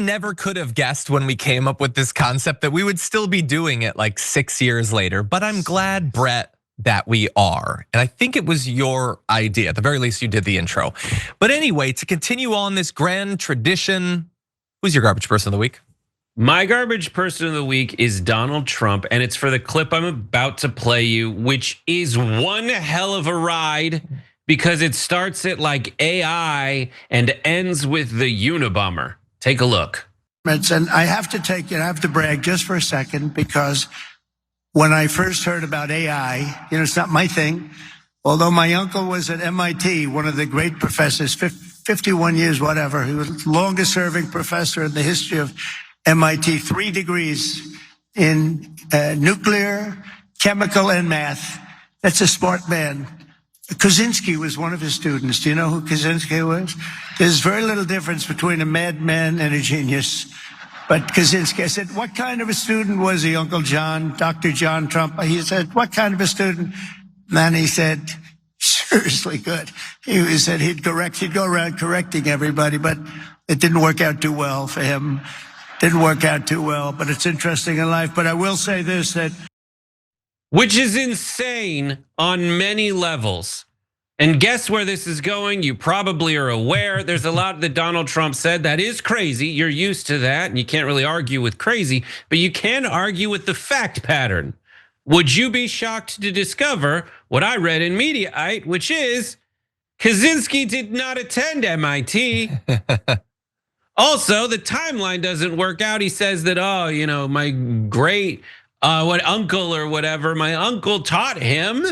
never could have guessed when we came up with this concept that we would still be doing it like 6 years later, but I'm glad, Brett, that we are. And I think it was your idea. At the very least, you did the intro. But anyway, to continue on this grand tradition, who's your garbage person of the week? My garbage person of the week is Donald Trump, and it's for the clip I'm about to play you, which is one hell of a ride because it starts at like AI and ends with the Unabomber. Take a look. And I have to brag just for a second, because when I first heard about AI, it's not my thing. Although my uncle was at MIT, one of the great professors, 51 years, whatever. He was the longest serving professor in the history of MIT, 3 degrees in nuclear, chemical, and math. That's a smart man. Kaczynski was one of his students. Do you know who Kaczynski was? There's very little difference between a madman and a genius. But Kaczynski, I said, what kind of a student was he, Uncle John, Dr. John Trump? He said, what kind of a student? And he said, seriously good. He said he'd go around correcting everybody, but it didn't work out too well for him. Didn't work out too well, but it's interesting in life. But I will say this, that. Which is insane on many levels. And guess where this is going? You probably are aware. There's a lot that Donald Trump said that is crazy. You're used to that, and you can't really argue with crazy, but you can argue with the fact pattern. Would you be shocked to discover what I read in Mediaite, which is Kaczynski did not attend MIT. Also, the timeline doesn't work out. He says that, my great uncle or whatever, my uncle taught him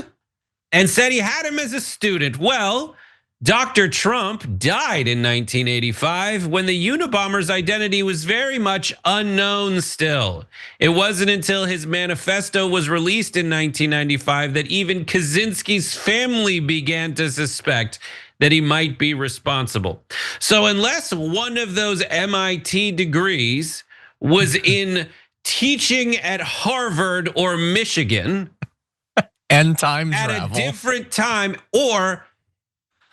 and said he had him as a student. Well, Dr. Trump died in 1985 when the Unabomber's identity was very much unknown still. It wasn't until his manifesto was released in 1995 that even Kaczynski's family began to suspect that he might be responsible. So unless one of those MIT degrees was in teaching at Harvard or Michigan, and time at travel. A different time, or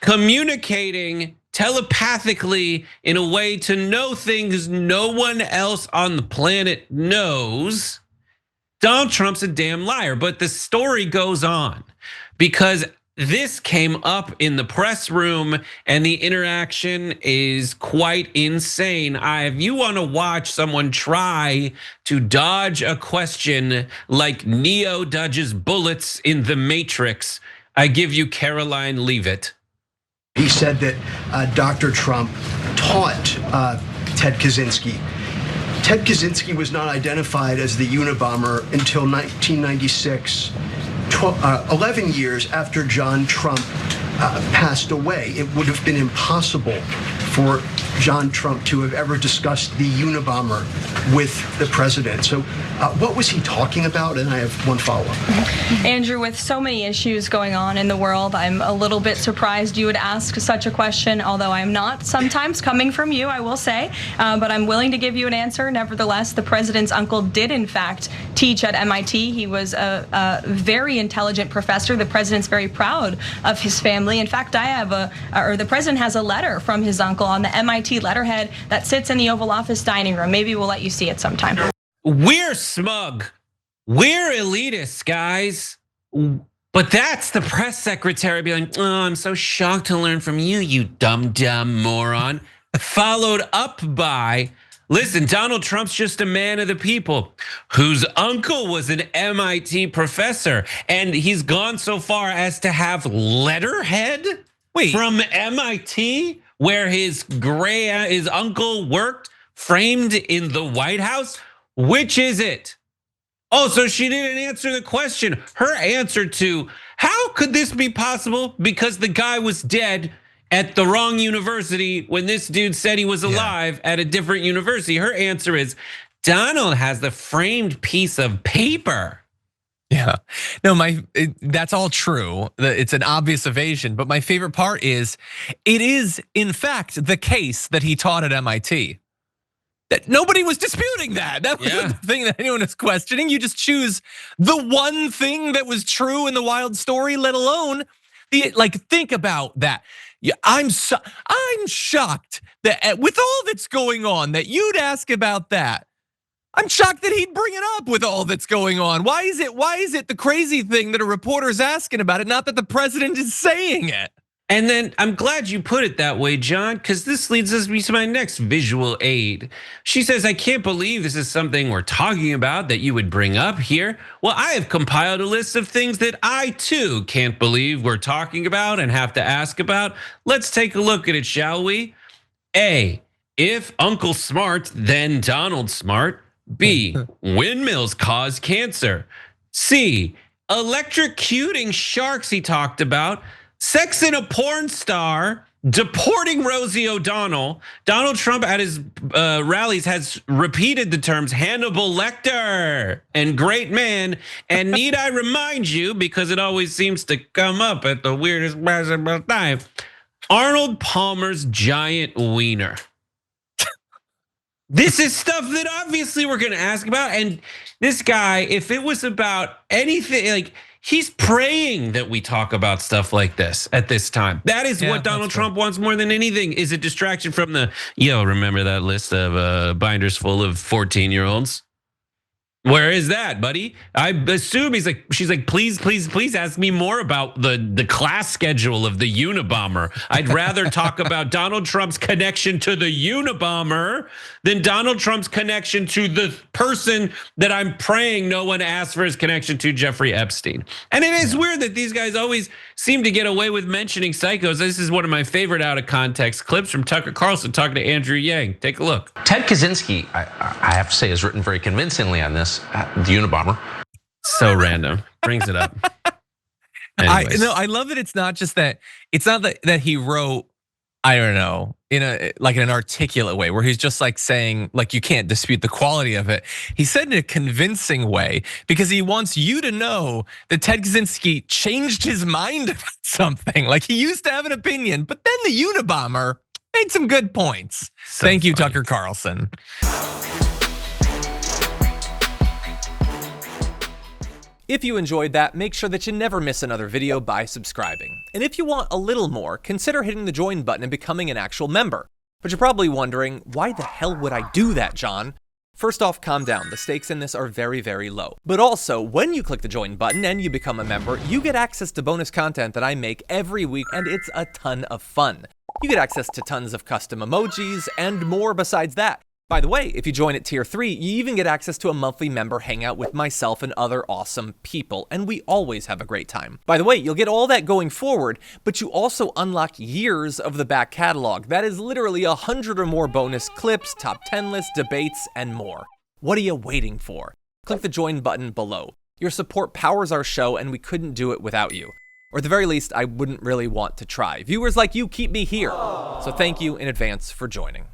communicating telepathically in a way to know things no one else on the planet knows, Donald Trump's a damn liar. But the story goes on because this came up in the press room and the interaction is quite insane. If you want to watch someone try to dodge a question like Neo dodges bullets in The Matrix, I give you Caroline Leavitt. He said that Dr. Trump taught Ted Kaczynski. Ted Kaczynski was not identified as the Unabomber until 1996. 11 years after John Trump passed away. It would have been impossible for John Trump to have ever discussed the Unabomber with the president. So what was he talking about? And I have one follow-up. Andrew, with so many issues going on in the world, I'm a little bit surprised you would ask such a question, although I'm not sometimes coming from you, I will say, but I'm willing to give you an answer. Nevertheless, the president's uncle did in fact teach at MIT. He was a very intelligent professor. The president's very proud of his family. In fact, the president has a letter from his uncle on the MIT letterhead that sits in the Oval Office dining room. Maybe we'll let you see it sometime. We're smug. We're elitists, guys. But that's the press secretary being like, oh, I'm so shocked to learn from you, you dumb moron. Followed up by, listen, Donald Trump's just a man of the people whose uncle was an MIT professor. And he's gone so far as to have letterhead from MIT where his uncle worked, framed in the White House. Which is it? Oh, so she didn't answer the question. Her answer to how could this be possible because the guy was dead at the wrong university when this dude said he was alive at a different university. Her answer is Donald has the framed piece of paper. Yeah, no, that's all true. It's an obvious evasion, but my favorite part is it is in fact the case that he taught at MIT. That nobody was disputing that. That wasn't the thing that anyone was questioning. You just choose the one thing that was true in the wild story, let alone think about that. Yeah, I'm shocked that with all that's going on that you'd ask about that. I'm shocked that he'd bring it up with all that's going on. Why is it the crazy thing that a reporter's asking about it, not that the president is saying it? And then I'm glad you put it that way, John, because this leads us to my next visual aid. She says, I can't believe this is something we're talking about that you would bring up here. Well, I have compiled a list of things that I too can't believe we're talking about and have to ask about. Let's take a look at it, shall we? A, if Uncle Smart, then Donald Smart. B, windmills cause cancer. C, electrocuting sharks he talked about. Sex in a porn star, deporting Rosie O'Donnell. Donald Trump at his rallies has repeated the terms Hannibal Lecter and great man. And need I remind you, because it always seems to come up at the weirdest possible time, Arnold Palmer's giant wiener. This is stuff that obviously we're gonna ask about. And this guy, if it was about anything, like, he's praying that we talk about stuff like this at this time. That is what Donald Trump wants more than anything, is a distraction from the, remember that list of binders full of 14-year-olds? Where is that, buddy? I assume she's like, please ask me more about the class schedule of the Unabomber. I'd rather talk about Donald Trump's connection to the Unabomber than Donald Trump's connection to the person that I'm praying no one asked for his connection to, Jeffrey Epstein. And it is weird that these guys always seem to get away with mentioning psychos. This is one of my favorite out of context clips from Tucker Carlson talking to Andrew Yang. Take a look. Ted Kaczynski, I have to say, has written very convincingly on this, the Unabomber. So random, brings it up. I love that it's not just that, it's not that he wrote, I don't know, in an articulate way where he's just like saying, like, you can't dispute the quality of it. He said in a convincing way because he wants you to know that Ted Kaczynski changed his mind about something. Like, he used to have an opinion, but then the Unabomber made some good points. So Thank you, funny. Tucker Carlson. If you enjoyed that, make sure that you never miss another video by subscribing. And if you want a little more, consider hitting the join button and becoming an actual member. But you're probably wondering, why the hell would I do that, John? First off, calm down. The stakes in this are very, very low. But also, when you click the join button and you become a member, you get access to bonus content that I make every week, and it's a ton of fun. You get access to tons of custom emojis and more besides that. By the way, if you join at tier 3, you even get access to a monthly member hangout with myself and other awesome people, and we always have a great time. By the way, you'll get all that going forward, but you also unlock years of the back catalog. That is literally 100 or more bonus clips, top 10 lists, debates, and more. What are you waiting for? Click the join button below. Your support powers our show, and we couldn't do it without you. Or at the very least, I wouldn't really want to try. Viewers like you keep me here. So thank you in advance for joining.